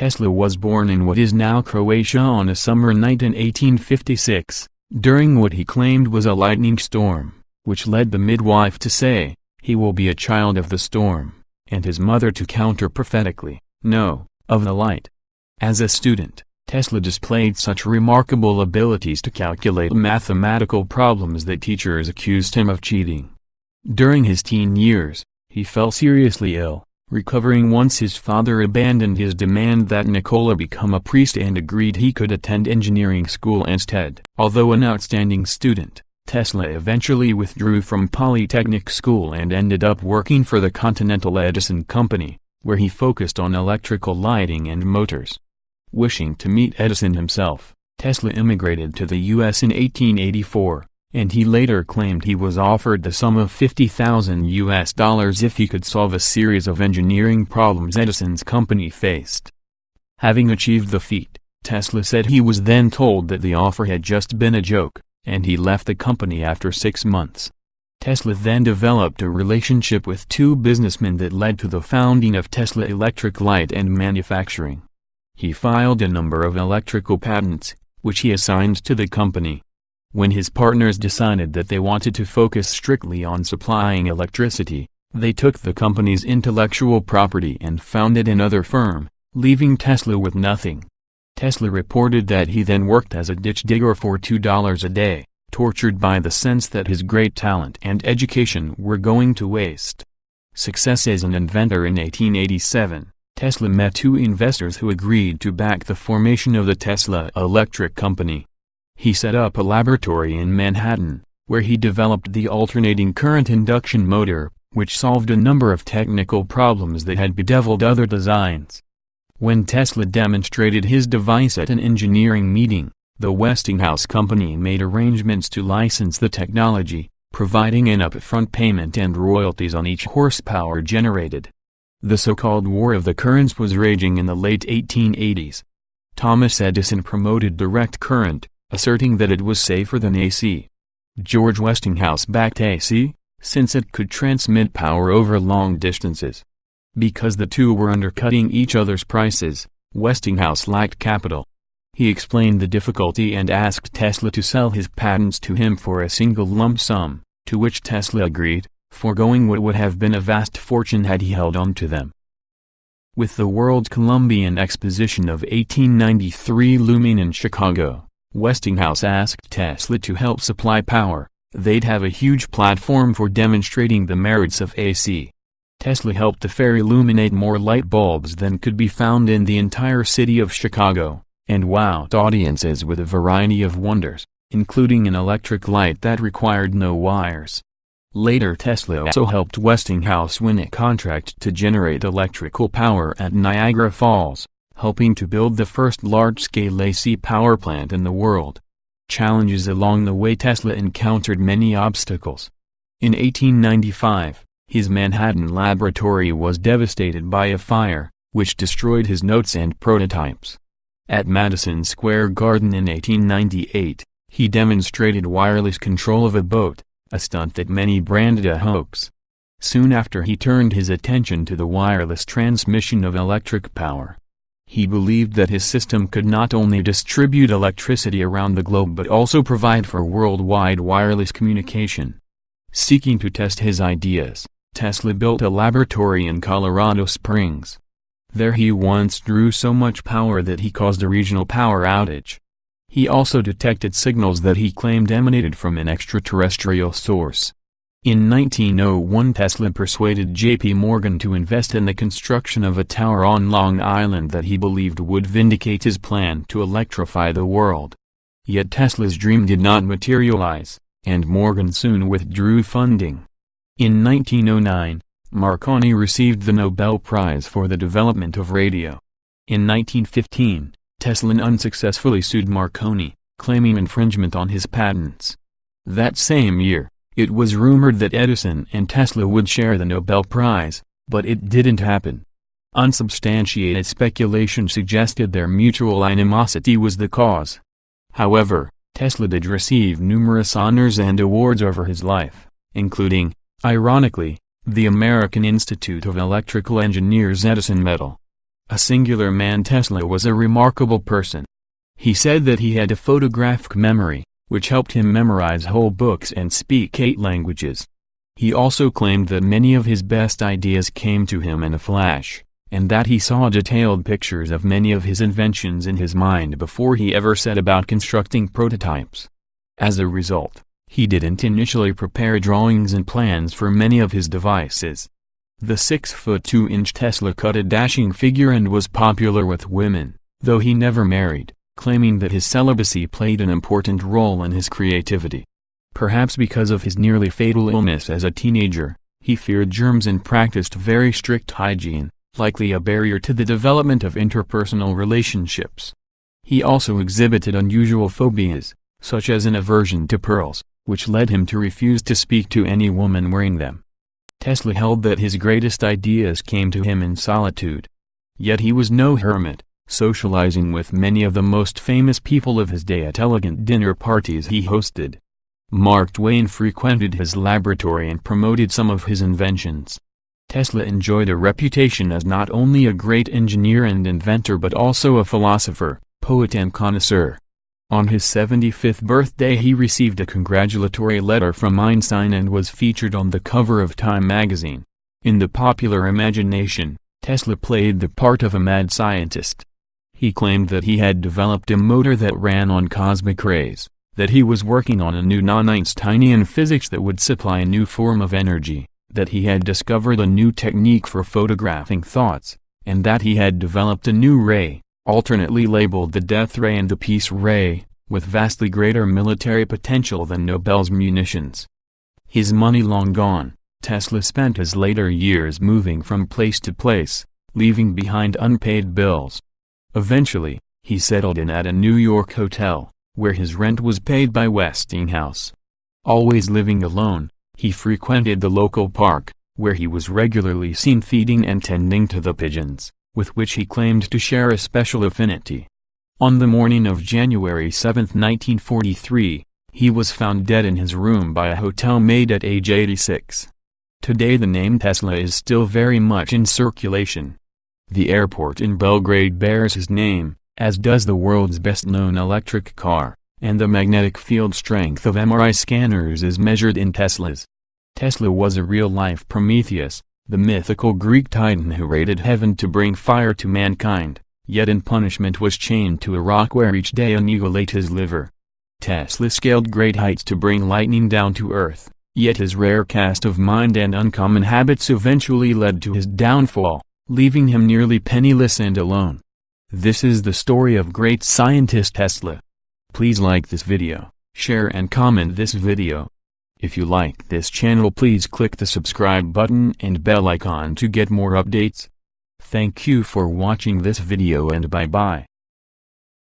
Tesla was born in what is now Croatia on a summer night in 1856, during what he claimed was a lightning storm, which led the midwife to say, "He will be a child of the storm," and his mother to counter prophetically, "No, of the light." As a student, Tesla displayed such remarkable abilities to calculate mathematical problems that teachers accused him of cheating. During his teen years, he fell seriously ill, recovering once his father abandoned his demand that Nikola become a priest and agreed he could attend engineering school instead. Although an outstanding student, Tesla eventually withdrew from Polytechnic school and ended up working for the Continental Edison Company, where he focused on electrical lighting and motors. Wishing to meet Edison himself, Tesla immigrated to the U.S. in 1884, and he later claimed he was offered the sum of $50,000 if he could solve a series of engineering problems Edison's company faced. Having achieved the feat, Tesla said he was then told that the offer had just been a joke, and he left the company after 6 months. Tesla then developed a relationship with two businessmen that led to the founding of Tesla Electric Light and Manufacturing. He filed a number of electrical patents, which he assigned to the company. When his partners decided that they wanted to focus strictly on supplying electricity, they took the company's intellectual property and founded another firm, leaving Tesla with nothing. Tesla reported that he then worked as a ditch digger for $2 a day, tortured by the sense that his great talent and education were going to waste. Success as an inventor. In 1887, Tesla met two investors who agreed to back the formation of the Tesla Electric Company. He set up a laboratory in Manhattan, where he developed the alternating current induction motor, which solved a number of technical problems that had bedeviled other designs. When Tesla demonstrated his device at an engineering meeting, the Westinghouse Company made arrangements to license the technology, providing an upfront payment and royalties on each horsepower generated. The so-called War of the Currents was raging in the late 1880s. Thomas Edison promoted direct current, asserting that it was safer than AC. George Westinghouse backed AC, since it could transmit power over long distances. Because the two were undercutting each other's prices, Westinghouse lacked capital. He explained the difficulty and asked Tesla to sell his patents to him for a single lump sum, to which Tesla agreed, foregoing what would have been a vast fortune had he held on to them. With the World Columbian Exposition of 1893 looming in Chicago, Westinghouse asked Tesla to help supply power. They'd have a huge platform for demonstrating the merits of AC. Tesla helped the fair illuminate more light bulbs than could be found in the entire city of Chicago, and wowed audiences with a variety of wonders, including an electric light that required no wires. Later Tesla also helped Westinghouse win a contract to generate electrical power at Niagara Falls, helping to build the first large-scale AC power plant in the world. Challenges along the way. Tesla encountered many obstacles. In 1895, his Manhattan laboratory was devastated by a fire, which destroyed his notes and prototypes. At Madison Square Garden in 1898, he demonstrated wireless control of a boat, a stunt that many branded a hoax. Soon after, he turned his attention to the wireless transmission of electric power. He believed that his system could not only distribute electricity around the globe but also provide for worldwide wireless communication. Seeking to test his ideas, Tesla built a laboratory in Colorado Springs. There he once drew so much power that he caused a regional power outage. He also detected signals that he claimed emanated from an extraterrestrial source. In 1901, Tesla persuaded J.P. Morgan to invest in the construction of a tower on Long Island that he believed would vindicate his plan to electrify the world. Yet Tesla's dream did not materialize, and Morgan soon withdrew funding. In 1909, Marconi received the Nobel Prize for the development of radio. In 1915, Tesla unsuccessfully sued Marconi, claiming infringement on his patents. That same year, it was rumored that Edison and Tesla would share the Nobel Prize, but it didn't happen. Unsubstantiated speculation suggested their mutual animosity was the cause. However, Tesla did receive numerous honors and awards over his life, including, ironically, the American Institute of Electrical Engineers Edison Medal. A singular man. Tesla was a remarkable person. He said that he had a photographic memory, which helped him memorize whole books and speak 8 languages. He also claimed that many of his best ideas came to him in a flash, and that he saw detailed pictures of many of his inventions in his mind before he ever set about constructing prototypes. As a result, he didn't initially prepare drawings and plans for many of his devices. The 6'2" Tesla cut a dashing figure and was popular with women, though he never married, claiming that his celibacy played an important role in his creativity. Perhaps because of his nearly fatal illness as a teenager, he feared germs and practiced very strict hygiene, likely a barrier to the development of interpersonal relationships. He also exhibited unusual phobias, such as an aversion to pearls, which led him to refuse to speak to any woman wearing them. Tesla held that his greatest ideas came to him in solitude. Yet he was no hermit, socializing with many of the most famous people of his day at elegant dinner parties he hosted. Mark Twain frequented his laboratory and promoted some of his inventions. Tesla enjoyed a reputation as not only a great engineer and inventor but also a philosopher, poet and connoisseur. On his 75th birthday he received a congratulatory letter from Einstein and was featured on the cover of Time magazine. In the popular imagination, Tesla played the part of a mad scientist. He claimed that he had developed a motor that ran on cosmic rays, that he was working on a new non-Einsteinian physics that would supply a new form of energy, that he had discovered a new technique for photographing thoughts, and that he had developed a new ray, alternately labeled the death ray and the peace ray, with vastly greater military potential than Nobel's munitions. His money long gone, Tesla spent his later years moving from place to place, leaving behind unpaid bills. Eventually, he settled in at a New York hotel, where his rent was paid by Westinghouse. Always living alone, he frequented the local park, where he was regularly seen feeding and tending to the pigeons, with which he claimed to share a special affinity. On the morning of January 7, 1943, he was found dead in his room by a hotel maid at age 86. Today the name Tesla is still very much in circulation. The airport in Belgrade bears his name, as does the world's best-known electric car, and the magnetic field strength of MRI scanners is measured in Teslas. Tesla was a real-life Prometheus, the mythical Greek titan who raided heaven to bring fire to mankind, yet in punishment was chained to a rock where each day an eagle ate his liver. Tesla scaled great heights to bring lightning down to earth, yet his rare cast of mind and uncommon habits eventually led to his downfall, leaving him nearly penniless and alone. This is the story of great scientist Tesla. Please like this video, share and comment this video. If you like this channel, please click the subscribe button and bell icon to get more updates. Thank you for watching this video and bye bye.